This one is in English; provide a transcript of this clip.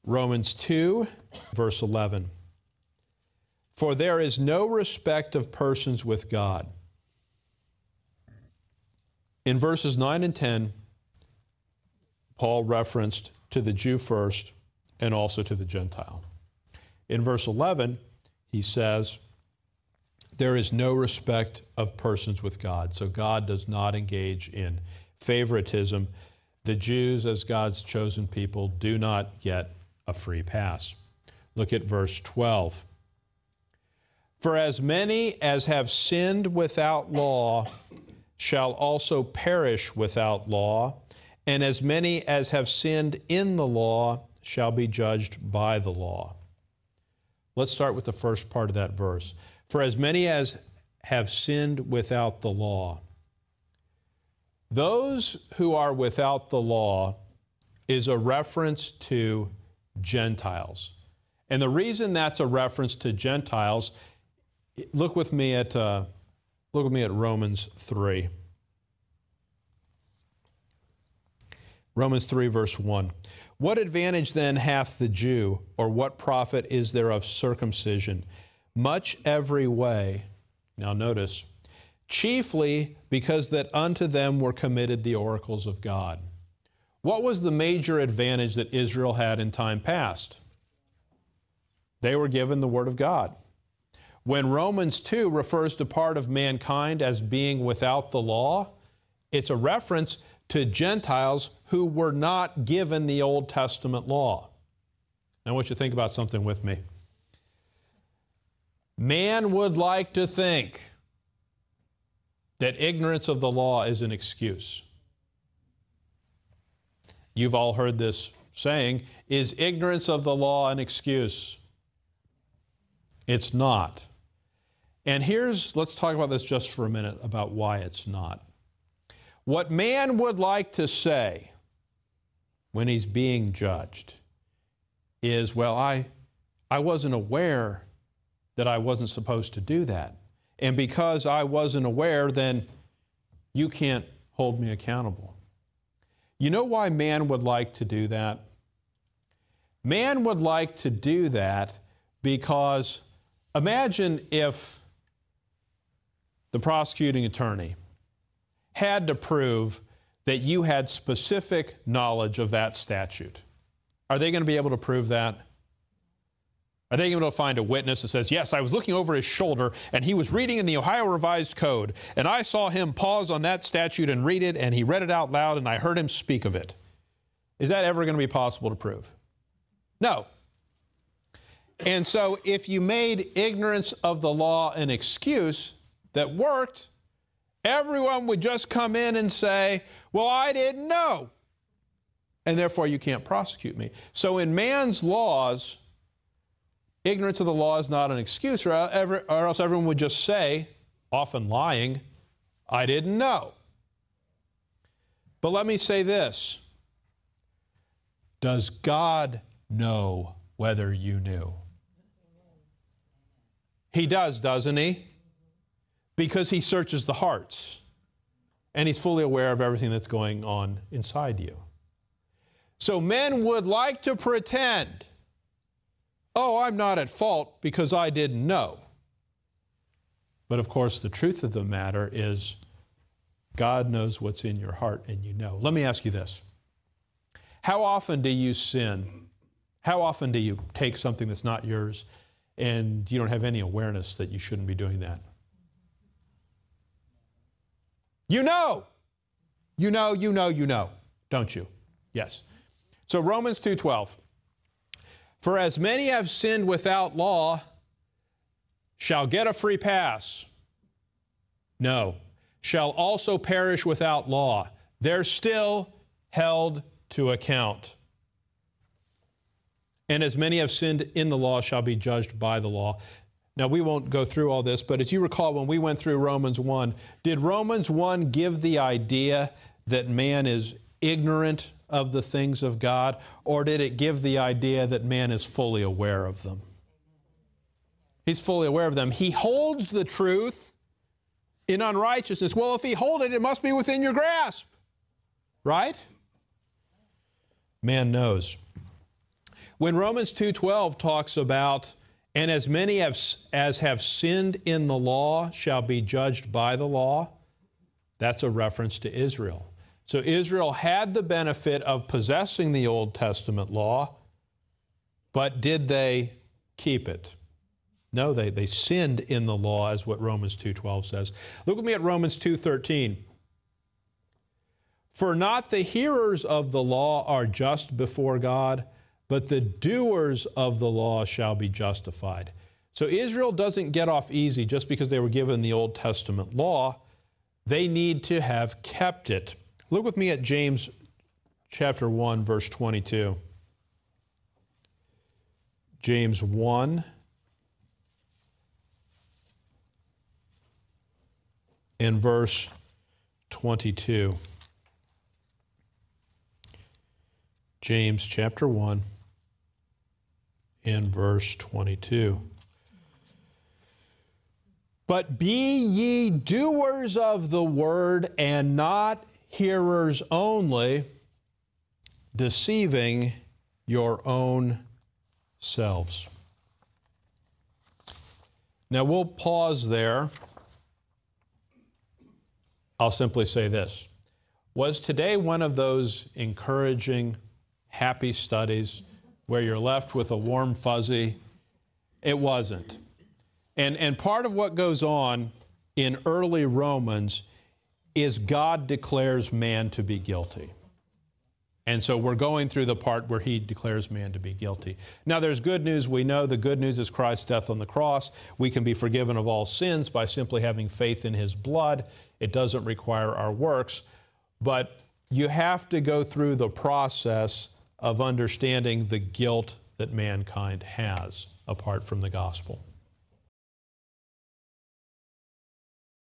Romans 2, verse 11. For there is no respect of persons with God. In verses 9 and 10, Paul referenced to the Jew first and also to the Gentile. In verse 11, he says, there is no respect of persons with God. So God does not engage in favoritism. The Jews, as God's chosen people, do not get a free pass. Look at verse 12. For as many as have sinned without law shall also perish without law, and as many as have sinned in the law shall be judged by the law. Let's start with the first part of that verse. For as many as have sinned without the law. Those who are without the law is a reference to Gentiles. And the reason that's a reference to Gentiles, look with me at Romans 3. Romans 3, verse 1. What advantage then hath the Jew, or what profit is there of circumcision? Much every way. Now notice, chiefly because that unto them were committed the oracles of God. What was the major advantage that Israel had in time past? They were given the Word of God. When Romans 2 refers to part of mankind as being without the law, it's a reference to Gentiles who were not given the Old Testament law. Now I want you to think about something with me. Man would like to think that ignorance of the law is an excuse. You've all heard this saying, is ignorance of the law an excuse? It's not. And let's talk about this just for a minute about why it's not. What man would like to say when he's being judged is, well, I wasn't aware that I wasn't supposed to do that. And because I wasn't aware, then you can't hold me accountable. You know why man would like to do that? Man would like to do that because imagine if the prosecuting attorney had to prove that you had specific knowledge of that statute. Are they going to be able to prove that? Are they able to find a witness that says, yes, I was looking over his shoulder and he was reading in the Ohio Revised Code and I saw him pause on that statute and read it and he read it out loud and I heard him speak of it? Is that ever going to be possible to prove? No. And so if you made ignorance of the law an excuse that worked, everyone would just come in and say, well, I didn't know, and therefore you can't prosecute me. So in man's laws, ignorance of the law is not an excuse, or else everyone would just say, often lying, I didn't know. But let me say this. Does God know whether you knew? He does, doesn't he? Because he searches the hearts. And he's fully aware of everything that's going on inside you. So men would like to pretend, oh, I'm not at fault because I didn't know. But of course, the truth of the matter is God knows what's in your heart and you know. Let me ask you this. How often do you sin? How often do you take something that's not yours and you don't have any awareness that you shouldn't be doing that? You know, don't you? Yes. So Romans 2:12. For as many have sinned without law shall get a free pass. No, shall also perish without law. They're still held to account. And as many have sinned in the law shall be judged by the law. Now, we won't go through all this, but as you recall, when we went through Romans 1, did Romans 1 give the idea that man is ignorant of the things of God, or did it give the idea that man is fully aware of them? He's fully aware of them. He holds the truth in unrighteousness. Well, if he holds it, it must be within your grasp, right? Man knows. When Romans 2:12 talks about, and as many as have sinned in the law shall be judged by the law, that's a reference to Israel. So Israel had the benefit of possessing the Old Testament law, but did they keep it? No, they sinned in the law, is what Romans 2:12 says. Look with me at Romans 2:13. For not the hearers of the law are just before God, but the doers of the law shall be justified. So Israel doesn't get off easy just because they were given the Old Testament law. They need to have kept it. Look with me at James chapter 1, verse 22. James 1 and verse 22. James chapter 1 and verse 22. But be ye doers of the word and not hearers only, deceiving your own selves. Now we'll pause there. I'll simply say this. Was today one of those encouraging, happy studies where you're left with a warm fuzzy? It wasn't. And part of what goes on in early Romans is God declares man to be guilty. And so we're going through the part where he declares man to be guilty. Now there's good news. We know the good news is Christ's death on the cross. We can be forgiven of all sins by simply having faith in his blood. It doesn't require our works. But you have to go through the process of understanding the guilt that mankind has apart from the gospel.